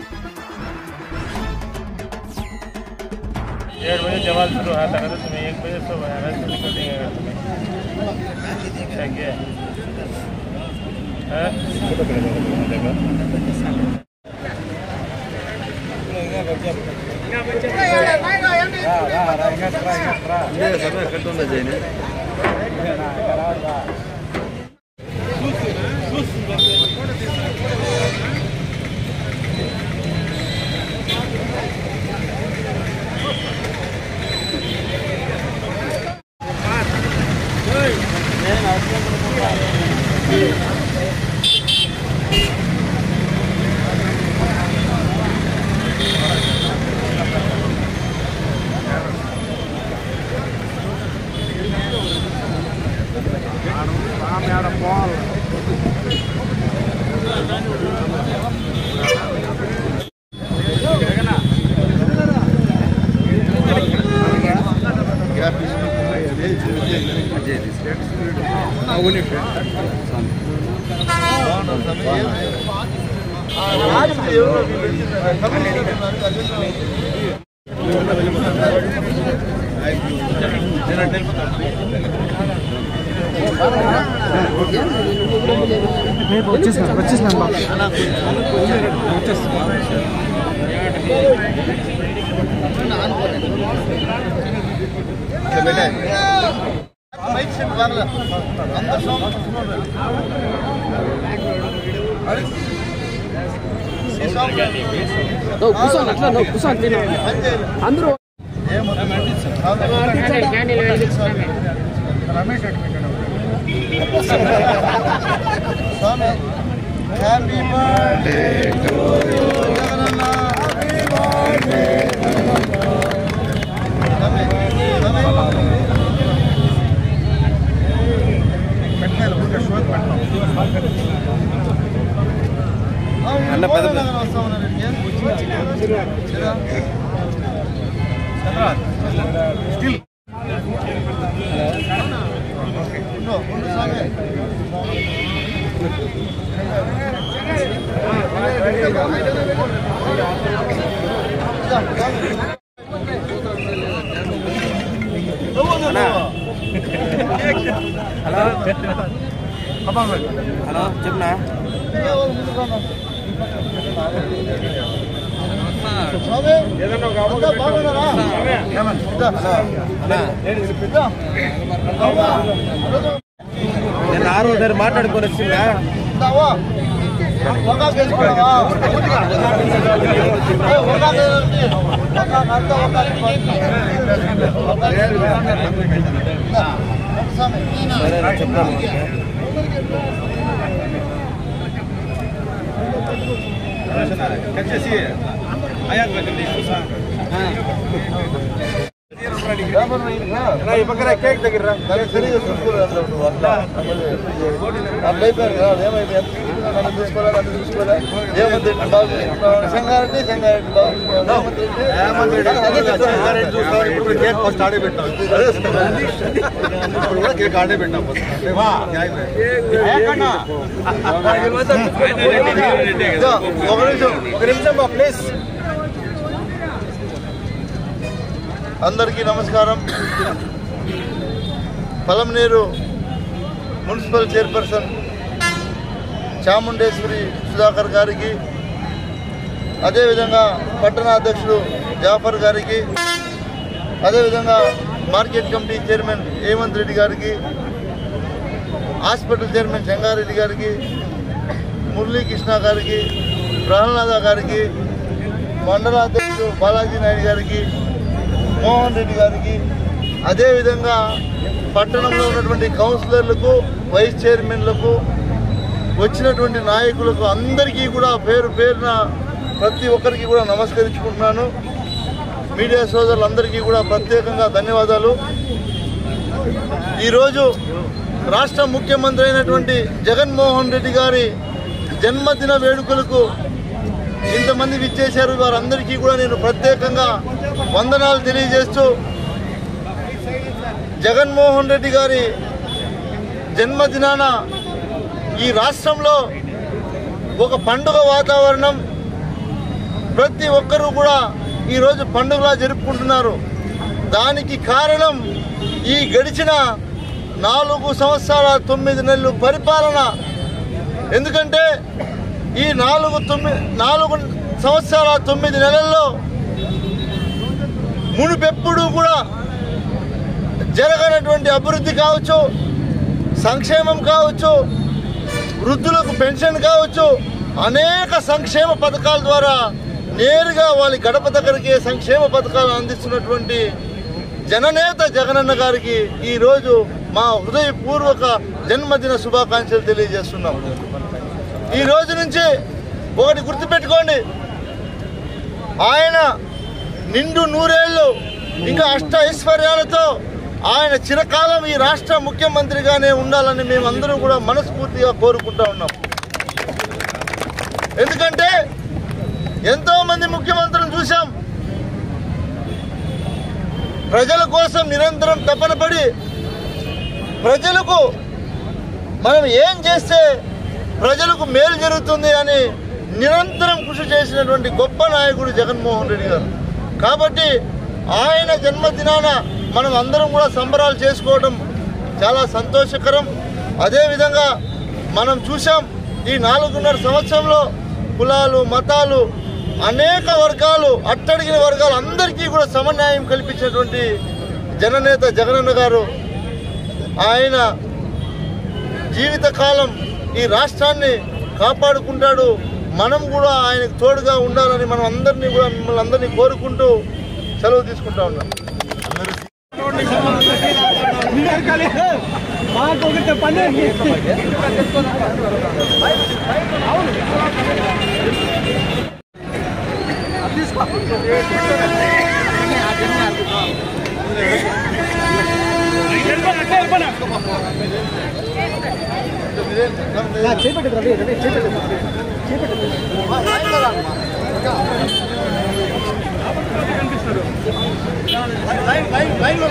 1:30 बजे जवाब शुरू हुआ था, तुम्हें 1 बजे सो गया है, तो निकल देंगे तुम्हें అందరూ happy birthday to you Jagananna happy birthday అన్న పెద్ద వస్తా ఉన్నారండి స్టిల్ హలో చెప్పనా నేను ఆరో దగ్గర మాట్లాడుకొని వచ్చిందా చెప్తాను कच्चे आया కేక్ దగ్గర సంగారెడ్డి ఇప్పుడు కేక్ ఫస్ట్ ఆడే పెట్టాం కేక్ ఆడే పెట్టాం ఒక నిమిషం ప్లీజ్. అందరికీ నమస్కారం. పలమనేరు మున్సిపల్ చైర్పర్సన్ చాముండేశ్వరి సుధాకర్ గారికి, అదేవిధంగా పట్టణ అధ్యక్షుడు జాఫర్ గారికి, అదేవిధంగా market committee chairman Hemanth Reddy గారికి, హాస్పిటల్ చైర్మన్ చెంగారెడ్డి గారికి, మురళీకృష్ణ గారికి, ప్రహ్లాద గారికి, మండల అధ్యక్షుడు బాలాజీ నాయుడు గారికి, మోహన్ రెడ్డి గారికి, అదేవిధంగా పట్టణంలో ఉన్నటువంటి కౌన్సిలర్లకు, వైస్ చైర్మన్లకు, వచ్చినటువంటి నాయకులకు అందరికీ కూడా పేరు పేరున ప్రతి ఒక్కరికి కూడా నమస్కరించుకుంటున్నాను. మీడియా సోదరులందరికీ కూడా ప్రత్యేకంగా ధన్యవాదాలు. ఈరోజు రాష్ట్ర ముఖ్యమంత్రి అయినటువంటి జగన్మోహన్ రెడ్డి గారి జన్మదిన వేడుకలకు ఇంతమంది విచ్చేశారు. వారందరికీ కూడా నేను ప్రత్యేకంగా వందనాలు తెలియజేస్తూ, జగన్మోహన్ రెడ్డి గారి జన్మదినాన ఈ రాష్ట్రంలో ఒక పండుగ వాతావరణం, ప్రతి ఒక్కరూ కూడా ఈరోజు పండుగలా జరుపుకుంటున్నారు. దానికి కారణం ఈ గడిచిన 4 సంవత్సరాల 9 నెలలు పరిపాలన. ఎందుకంటే ఈ 4 సంవత్సరాల 9 నెలల్లో మునుపెప్పుడు కూడా జరగనటువంటి అభివృద్ధి కావచ్చు, సంక్షేమం కావచ్చు, వృద్ధులకు పెన్షన్ కావచ్చు, అనేక సంక్షేమ పథకాల ద్వారా నేరుగా వాళ్ళ గడప దగ్గరికి సంక్షేమ పథకాలను అందిస్తున్నటువంటి జననేత జగనన్న గారికి ఈరోజు మా హృదయపూర్వక జన్మదిన శుభాకాంక్షలు తెలియజేస్తున్నాం. ఈ రోజు నుంచి ఒకటి గుర్తుపెట్టుకోండి, ఆయన నిండు 100 ఏళ్ళు ఇంకా అష్ట ఐశ్వర్యాలతో ఆయన చిరకాలం ఈ రాష్ట్ర ముఖ్యమంత్రిగానే ఉండాలని మేమందరం కూడా మనస్ఫూర్తిగా కోరుకుంటా ఉన్నాం. ఎందుకంటే ఎంతోమంది ముఖ్యమంత్రులను చూసాం, ప్రజల కోసం నిరంతరం తపన పడి ప్రజలకు మనం ఏం చేస్తే ప్రజలకు మేలు జరుగుతుంది అని నిరంతరం కృషి చేసినటువంటి గొప్ప నాయకుడు జగన్మోహన్ రెడ్డి గారు. కాబట్టి ఆయన జన్మదినాన మనం అందరం కూడా సంబరాలు చేసుకోవడం చాలా సంతోషకరం. అదేవిధంగా మనం చూసాం ఈ 4.5 సంవత్సరంలో కులాలు, మతాలు, అనేక వర్గాలు, అట్టడిగిన వర్గాలు అందరికీ కూడా సమన్యాయం కల్పించినటువంటి జననేత జగనన్న గారు ఆయన జీవితకాలం ఈ రాష్ట్రాన్ని కాపాడుకుంటాడు. మనం కూడా ఆయనకు తోడుగా ఉండాలని మనం అందరినీ కూడా మిమ్మల్ని అందరినీ కోరుకుంటూ సెలవు తీసుకుంటా ఉన్నాం. లైన్